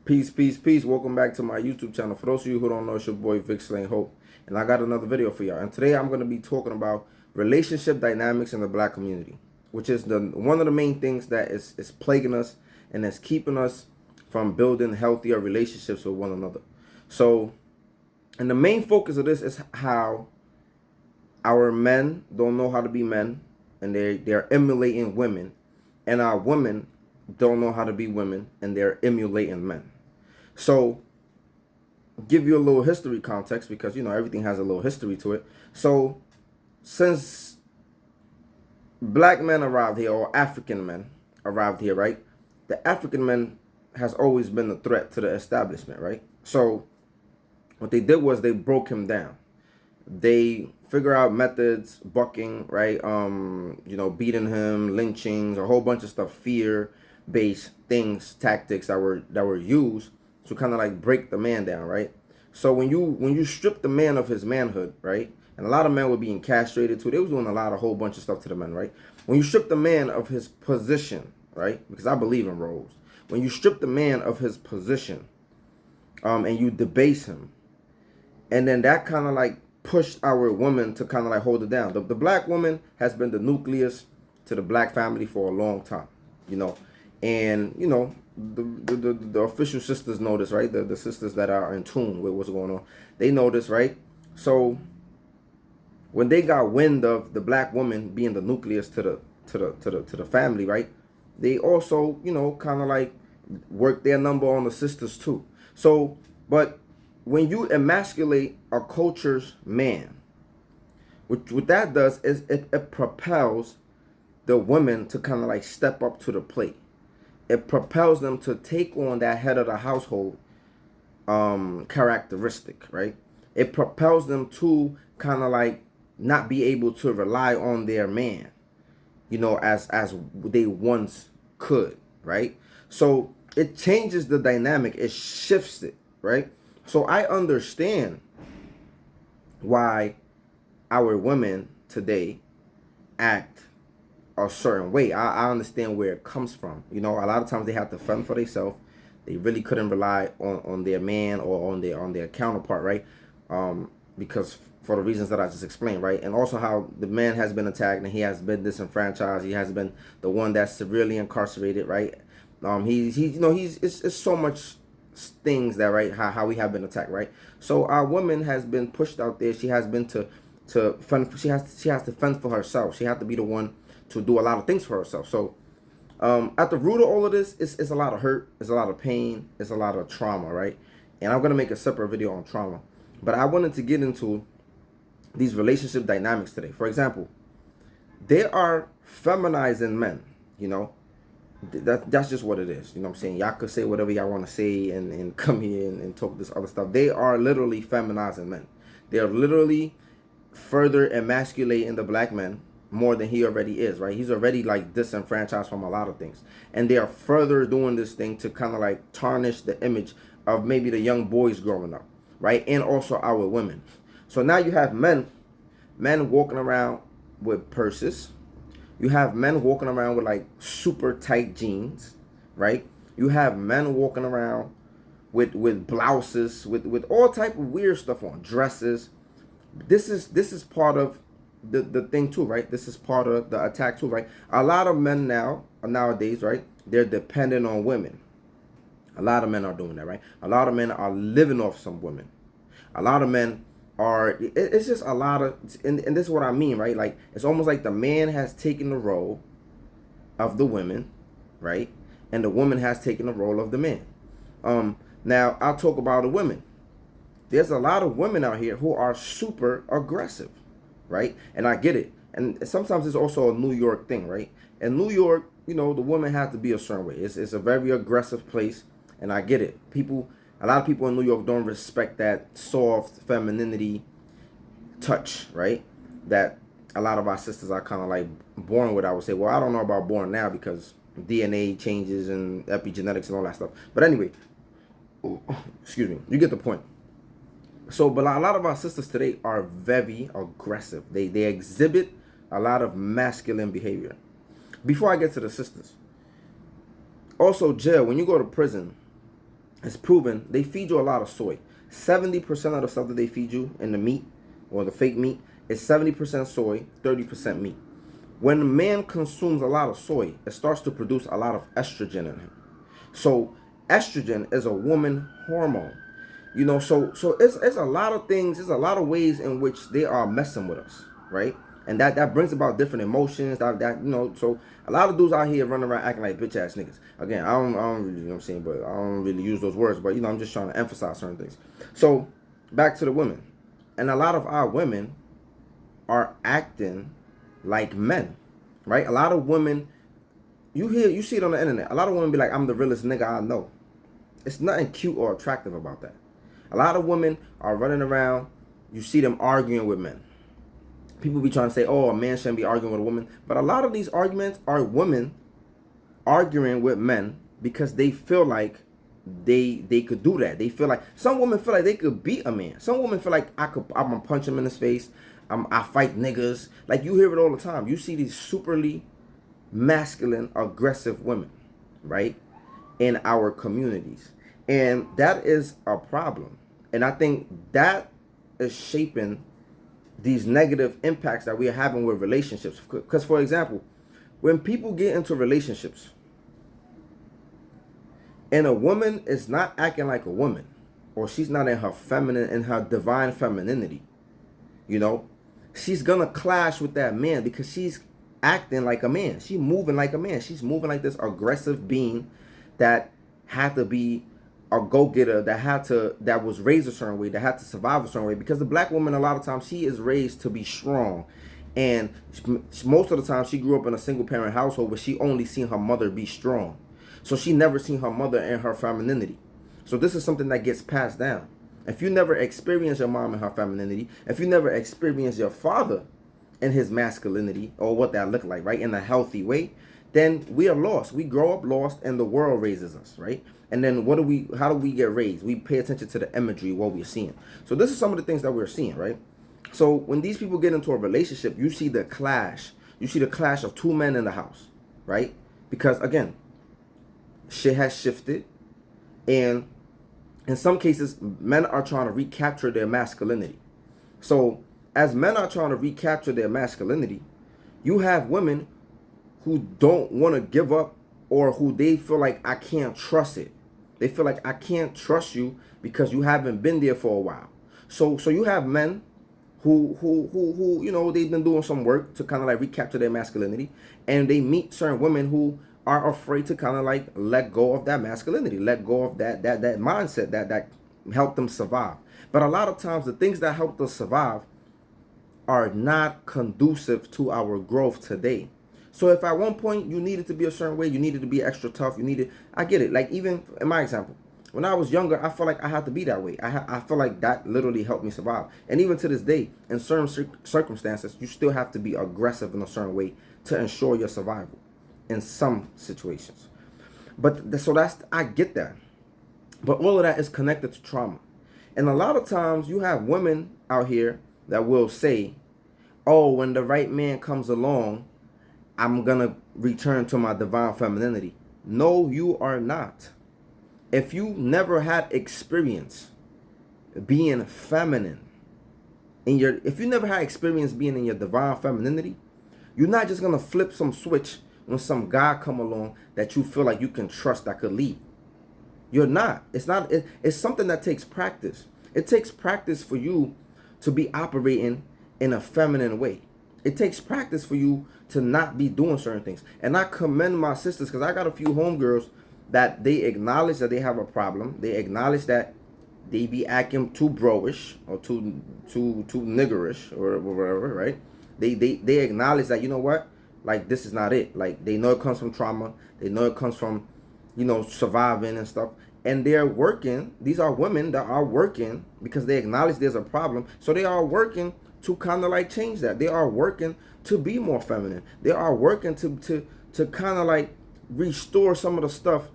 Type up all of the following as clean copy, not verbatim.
Peace, peace, peace. Welcome back to my YouTube channel. For those of you who don't know, it's your boy Vic Slain Hope. And I got another video for y'all. And today I'm going to be talking about relationship dynamics in the black community, which is one of the main things that is plaguing us and is keeping us from building healthier relationships with one another. So, and the main focus of this is how our men don't know how to be men and they're emulating women, and our women don't know how to be women and they're emulating men. So, give you a little history context because, you know, everything has a little history to it. So, since black men arrived here, or African men arrived here, right? The African men has always been a threat to the establishment, right? So, what they did was they broke him down. They figure out methods, bucking, right? Beating him, lynchings, a whole bunch of stuff, fear-based things, tactics that were used to kind of like break the man down, right? So when you strip the man of his manhood, right? And a lot of men were being castrated too. They was doing a whole bunch of stuff to the men, right? When you strip the man of his position, right? Because I believe in roles. When you strip the man of his position, and you debase him, and then that kind of like pushed our woman to kind of like hold it down. The black woman has been the nucleus to the black family for a long time, you know, and you know the official sisters know this, right? The sisters that are in tune with what's going on, they know this, right? So when they got wind of the black woman being the nucleus to the family, right? They also, you know, kind of like work their number on the sisters too. So, but when you emasculate a culture's man, what that does is it propels the women to kind of like step up to the plate. It propels them to take on that head of the household characteristic, right? It propels them to kind of like not be able to rely on their man, you know, as they once could, right? So it changes the dynamic, it shifts it, right? So I understand why our women today act a certain way. I understand where it comes from. You know, a lot of times they have to fend for themselves. They really couldn't rely on their man or on their counterpart, right? Because for the reasons that I just explained, right? And also how the man has been attacked and he has been disenfranchised. He has been the one that's severely incarcerated, right? It's so much things that, right, how we have been attacked, right? So our woman has been pushed out there. She has been to fend. She has to fend for herself. She has to be the one to do a lot of things for herself. So at the root of all of this is a lot of hurt, it's a lot of pain, it's a lot of trauma, right? And I'm gonna make a separate video on trauma, but I wanted to get into these relationship dynamics today. For example, there are feminizing men, you know. That's just what it is. You know what I'm saying? Y'all could say whatever y'all want to say and come here and talk this other stuff. They are literally feminizing men. They are literally further emasculating the black man more than he already is, right? He's already like disenfranchised from a lot of things. And they are further doing this thing to kind of like tarnish the image of maybe the young boys growing up, right? And also our women. So now you have men walking around with purses. You have men walking around with like super tight jeans, right? You have men walking around with blouses, with all type of weird stuff on, dresses. This is part of the thing too, right? This is part of the attack too, right? A lot of men nowadays, right? They're dependent on women. A lot of men are doing that, right? A lot of men are living off some women. A lot of men it's just a lot of, and this is what I mean, right? Like, it's almost like the man has taken the role of the women, right? And the woman has taken the role of the man. Now I'll talk about the women. There's a lot of women out here who are super aggressive, right? And I get it. And sometimes it's also a New York thing, right? In New York, you know, the woman has to be a certain way. It's a very aggressive place, and I get it. A lot of people in New York don't respect that soft femininity touch, right? That a lot of our sisters are kind of like born with, I would say. Well, I don't know about born now because DNA changes and epigenetics and all that stuff. But anyway, excuse me, you get the point. So, but a lot of our sisters today are very aggressive. They exhibit a lot of masculine behavior. Before I get to the sisters, also jail, when you go to prison, it's proven they feed you a lot of soy. 70% of the stuff that they feed you in the meat or the fake meat is 70% soy, 30% meat. When a man consumes a lot of soy, it starts to produce a lot of estrogen in him. So estrogen is a woman hormone. So it's a lot of things, there's a lot of ways in which they are messing with us, right? And that brings about different emotions. So a lot of dudes out here running around acting like bitch ass niggas. Again, I don't really, what I'm saying, but I don't really use those words. But I'm just trying to emphasize certain things. So back to the women, and a lot of our women are acting like men, right? A lot of women, you see it on the internet. A lot of women be like, I'm the realest nigga I know. It's nothing cute or attractive about that. A lot of women are running around. You see them arguing with men. People be trying to say, oh, a man shouldn't be arguing with a woman. But a lot of these arguments are women arguing with men because they feel like they could do that. They feel like, some women feel like they could beat a man. Some women feel like I'm gonna punch him in his face. I fight niggas. Like, you hear it all the time. You see these superly masculine, aggressive women, right, in our communities. And that is a problem. And I think that is shaping these negative impacts that we are having with relationships. Because, for example, when people get into relationships and a woman is not acting like a woman, or she's not in her feminine, in her divine femininity, she's gonna clash with that man because she's acting like a man. She's moving like a man. She's moving like this aggressive being that had to be a go-getter, that was raised a certain way, that had to survive a certain way. Because the black woman, a lot of times, she is raised to be strong, and most of the time she grew up in a single parent household where she only seen her mother be strong, so she never seen her mother in her femininity. So this is something that gets passed down. If you never experience your mom in her femininity, if you never experience your father in his masculinity, or what that looked like, right, in a healthy way, then we are lost. We grow up lost, and the world raises us, right? And then how do we get raised? We pay attention to the imagery, what we're seeing. So this is some of the things that we're seeing, right? So when these people get into a relationship, you see the clash. You see the clash of two men in the house, right? Because, again, shit has shifted, and in some cases, men are trying to recapture their masculinity. So as men are trying to recapture their masculinity, you have women who don't want to give up, or who they feel like, I can't trust it. They feel like, I can't trust you because you haven't been there for a while. So you have men who they've been doing some work to kind of like recapture their masculinity, and they meet certain women who are afraid to kind of like let go of that masculinity, let go of that mindset that helped them survive. But a lot of times the things that helped us survive are not conducive to our growth today. So if at one point you needed to be a certain way, you needed to be extra tough, I get it. Like, even in my example, when I was younger, I felt like I had to be that way. I feel like that literally helped me survive. And even to this day, in certain circumstances, you still have to be aggressive in a certain way to ensure your survival in some situations. I get that. But all of that is connected to trauma. And a lot of times you have women out here that will say, oh, when the right man comes along, I'm going to return to my divine femininity. No, you are not. If you never had experience being feminine, if you never had experience being in your divine femininity, you're not just going to flip some switch when some guy come along that you feel like you can trust, that could lead. You're not. It's something that takes practice. It takes practice for you to be operating in a feminine way. It takes practice for you to not be doing certain things. And I commend my sisters, because I got a few homegirls that they acknowledge that they have a problem. They acknowledge that they be acting too bro-ish, or too niggerish, or whatever, right? They acknowledge that, you know what? Like, this is not it. Like, they know it comes from trauma. They know it comes from, surviving and stuff. And they're working. These are women that are working because they acknowledge there's a problem. So they are working to kind of like change that. They are working to be more feminine. They are working to kind of like restore some of the stuff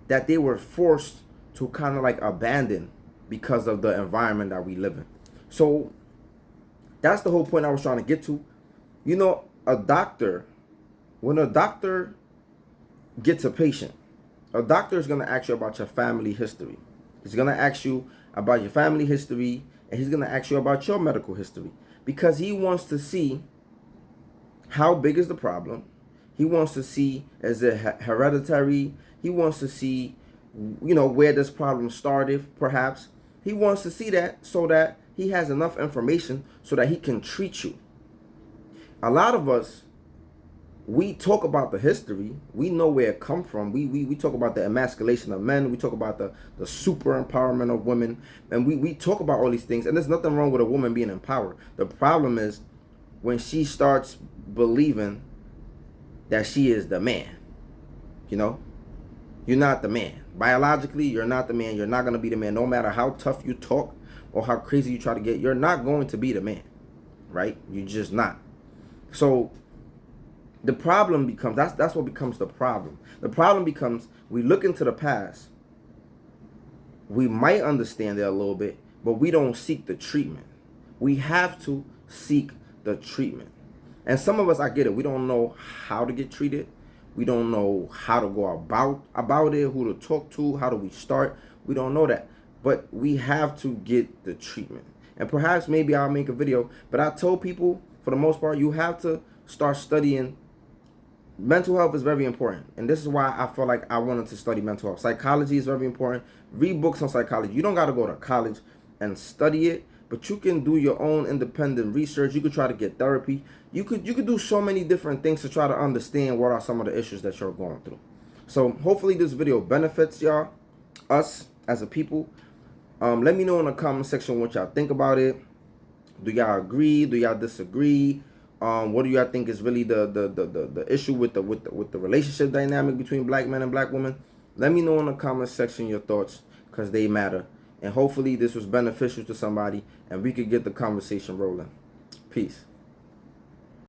that they were forced to kind of like abandon because of the environment that we live in. So that's the whole point I was trying to get to. A doctor, when a doctor gets a patient, a doctor is going to ask you about your family history. He's going to ask you about your family history, and he's going to ask you about your medical history, because he wants to see how big is the problem. He wants to see, is it hereditary? He wants to see, where this problem started, perhaps. He wants to see that so that he has enough information so that he can treat you. A lot of us, we talk about the history. We know where it come from. We talk about the emasculation of men. We talk about the super empowerment of women. And we talk about all these things. And there's nothing wrong with a woman being empowered. The problem is when she starts believing that she is the man. You're not the man. Biologically, you're not the man. You're not going to be the man. No matter how tough you talk or how crazy you try to get, you're not going to be the man, right? You're just not. So the problem becomes, that's what becomes the problem. The problem becomes, we look into the past. We might understand it a little bit, but we don't seek the treatment. We have to seek the treatment. And some of us, I get it, we don't know how to get treated. We don't know how to go about it, who to talk to, how do we start. We don't know that. But we have to get the treatment. And perhaps maybe I'll make a video, but I told people, for the most part, you have to start studying. Mental health is very important. And this is why I feel like I wanted to study mental health. Psychology is very important. Read books on psychology. You don't got to go to college and study it, but you can do your own independent research. You could try to get therapy. You could do so many different things to try to understand what are some of the issues that you're going through. So hopefully this video benefits y'all, us as a people. Let me know in the comment section what y'all think about it. Do y'all agree? Do y'all disagree? What do y'all think is really the issue with the relationship dynamic between black men and black women? Let me know in the comment section your thoughts, because they matter. And hopefully this was beneficial to somebody and we could get the conversation rolling. Peace.